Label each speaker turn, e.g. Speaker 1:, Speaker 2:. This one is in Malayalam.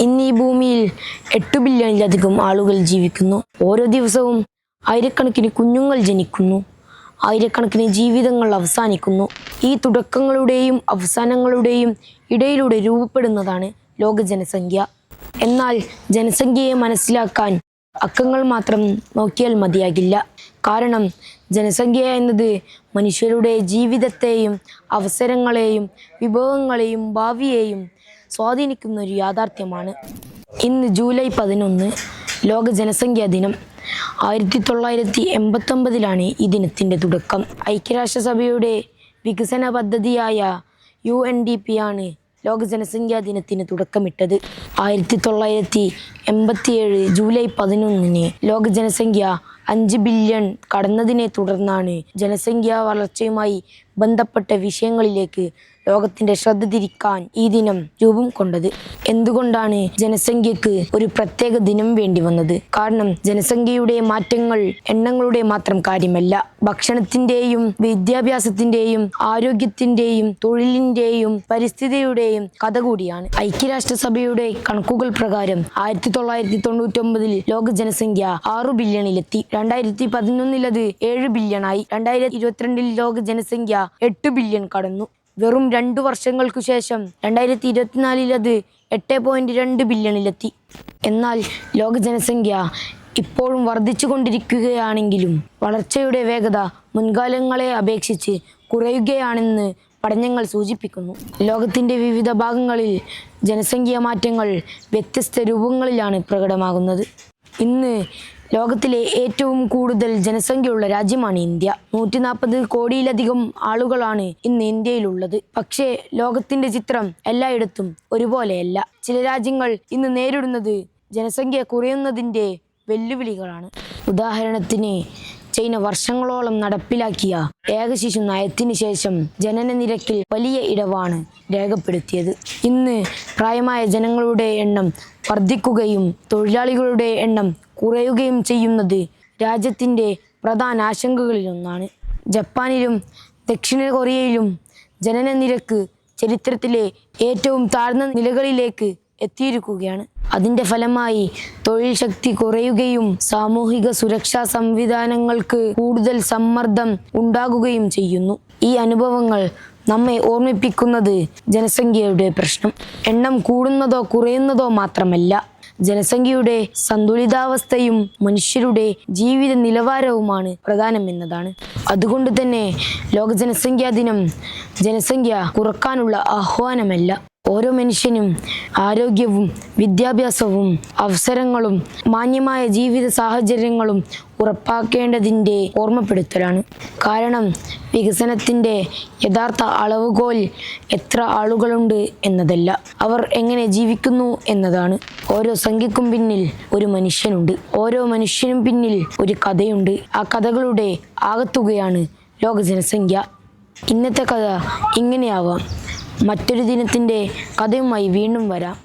Speaker 1: ഇന്ന് ഈ ഭൂമിയിൽ 8 ബില്യണിലധികം ആളുകൾ ജീവിക്കുന്നു. ഓരോ ദിവസവും ആയിരക്കണക്കിന് കുഞ്ഞുങ്ങൾ ജനിക്കുന്നു. ആയിരക്കണക്കിന് ജീവിതങ്ങൾ അവസാനിക്കുന്നു. ഈ തുടക്കങ്ങളുടെയും അവസാനങ്ങളുടെയും ഇടയിലൂടെ രൂപപ്പെടുന്നതാണ് ലോക ജനസംഖ്യ. എന്നാൽ ജനസംഖ്യയെ മനസ്സിലാക്കാൻ അക്കങ്ങൾ മാത്രം നോക്കിയാൽ മതിയാകില്ല. കാരണം ജനസംഖ്യ എന്നത് മനുഷ്യരുടെ ജീവിതത്തെയും അവസരങ്ങളെയും വിഭവങ്ങളെയും ഭാവിയെയും സ്വാധീനിക്കുന്ന ഒരു യാഥാർത്ഥ്യമാണ്. ഇന്ന് ജൂലൈ 11 ലോക ജനസംഖ്യാ ദിനം. 1989 ഈ ദിനത്തിൻ്റെ തുടക്കം. ഐക്യരാഷ്ട്രസഭയുടെ വികസന പദ്ധതിയായ UNDP ആണ് ലോക ജനസംഖ്യാ ദിനത്തിന് തുടക്കമിട്ടത്. 1987 ജൂലൈ 11 ലോക ജനസംഖ്യ 5 ബില്യൺ കടന്നതിനെ തുടർന്നാണ് ജനസംഖ്യാ വളർച്ചയുമായി ബന്ധപ്പെട്ട വിഷയങ്ങളിലേക്ക് ലോകത്തിന്റെ ശ്രദ്ധ തിരിക്കാൻ ഈ ദിനം രൂപം കൊണ്ടത്. എന്തുകൊണ്ടാണ് ജനസംഖ്യക്ക് ഒരു പ്രത്യേക ദിനം വേണ്ടി വന്നത്? കാരണം ജനസംഖ്യയുടെ മാറ്റങ്ങൾ എണ്ണങ്ങളുടെ മാത്രം കാര്യമല്ല, ഭക്ഷണത്തിന്റെയും വിദ്യാഭ്യാസത്തിന്റെയും ആരോഗ്യത്തിന്റെയും തൊഴിലിന്റെയും പരിസ്ഥിതിയുടെയും കഥ കൂടിയാണ്. ഐക്യരാഷ്ട്രസഭയുടെ കണക്കുകൾ പ്രകാരം 1999 ലോക ജനസംഖ്യ 6 ബില്യണിലെത്തി. 2011 അത് 7 ബില്യണായി. 2022 ലോക ജനസംഖ്യ 8 ബില്യൺ കടന്നു. വെറും 2 വർഷങ്ങൾക്കു ശേഷം 2024 അത് 8.2 ബില്യണിലെത്തി. എന്നാൽ ലോക ജനസംഖ്യ ഇപ്പോഴും വർദ്ധിച്ചു കൊണ്ടിരിക്കുകയാണെങ്കിലും വളർച്ചയുടെ വേഗത മുൻകാലങ്ങളെ അപേക്ഷിച്ച് കുറയുകയാണെന്ന് പഠനങ്ങൾ സൂചിപ്പിക്കുന്നു. ലോകത്തിൻ്റെ വിവിധ ഭാഗങ്ങളിൽ ജനസംഖ്യാ മാറ്റങ്ങൾ വ്യത്യസ്ത രൂപങ്ങളിലാണ് പ്രകടമാകുന്നത്. ഇന്ന് ലോകത്തിലെ ഏറ്റവും കൂടുതൽ ജനസംഖ്യയുള്ള രാജ്യമാണ് ഇന്ത്യ. 140 കോടിയിലധികം ആളുകളാണ് ഇന്ന് ഇന്ത്യയിലുള്ളത്. പക്ഷേ ലോകത്തിന്റെ ചിത്രം എല്ലായിടത്തും ഒരുപോലെയല്ല. ചില രാജ്യങ്ങൾ ഇന്ന് നേരിടുന്നത് ജനസംഖ്യ കുറയുന്നതിൻ്റെ വെല്ലുവിളികളാണ്. ഉദാഹരണത്തിന് ചൈന വർഷങ്ങളോളം നടപ്പിലാക്കിയ ഏകശിശു നയത്തിന് ശേഷം ജനന നിരക്കിൽ വലിയ ഇടിവാണ് രേഖപ്പെടുത്തിയത്. ഇന്ന് പ്രായമായ ജനങ്ങളുടെ എണ്ണം വർദ്ധിക്കുകയും തൊഴിലാളികളുടെ എണ്ണം കുറയുകയും ചെയ്യുന്നത് രാജ്യത്തിൻ്റെ പ്രധാന ആശങ്കകളിലൊന്നാണ്. ജപ്പാനിലും ദക്ഷിണ കൊറിയയിലും ജനന നിരക്ക് ചരിത്രത്തിലെ ഏറ്റവും താഴ്ന്ന നിലകളിലേക്ക് എത്തിയിരിക്കുകയാണ്. അതിൻ്റെ ഫലമായി തൊഴിൽ ശക്തി കുറയുകയും സാമൂഹിക സുരക്ഷാ സംവിധാനങ്ങൾക്ക് കൂടുതൽ സമ്മർദ്ദം ഉണ്ടാകുകയും ചെയ്യുന്നു. ഈ അനുഭവങ്ങൾ നമ്മെ ഓർമ്മിപ്പിക്കുന്നത് ജനസംഖ്യയുടെ പ്രശ്നം എണ്ണം കൂടുന്നതോ കുറയുന്നതോ മാത്രമല്ല, ജനസംഖ്യയുടെ സന്തുലിതാവസ്ഥയും മനുഷ്യരുടെ ജീവിത നിലവാരവുമാണ് പ്രധാനമെന്നതാണ്. അതുകൊണ്ട് തന്നെ ലോക ജനസംഖ്യാ ദിനം ജനസംഖ്യ കുറക്കാനുള്ള ആഹ്വാനമല്ല, ഓരോ മനുഷ്യനും ആരോഗ്യവും വിദ്യാഭ്യാസവും അവസരങ്ങളും മാന്യമായ ജീവിത സാഹചര്യങ്ങളും ഉറപ്പാക്കേണ്ടതിൻ്റെ ഓർമ്മപ്പെടുത്തലാണ്. കാരണം വികസനത്തിൻ്റെ യഥാർത്ഥ അളവുകോൽ എത്ര ആളുകളുണ്ട് എന്നതല്ല, അവർ എങ്ങനെ ജീവിക്കുന്നു എന്നതാണ്. ഓരോ സംഖ്യക്കും പിന്നിൽ ഒരു മനുഷ്യനുണ്ട്. ഓരോ മനുഷ്യനും പിന്നിൽ ഒരു കഥയുണ്ട്. ആ കഥകളുടെ ആകത്തുകയാണ് ലോക ജനസംഖ്യ. ഇന്നത്തെ കഥ ഇങ്ങനെയാവാം. മറ്റൊരു ദിനത്തിൻ്റെ കഥയുമായി വീണ്ടും വരാം.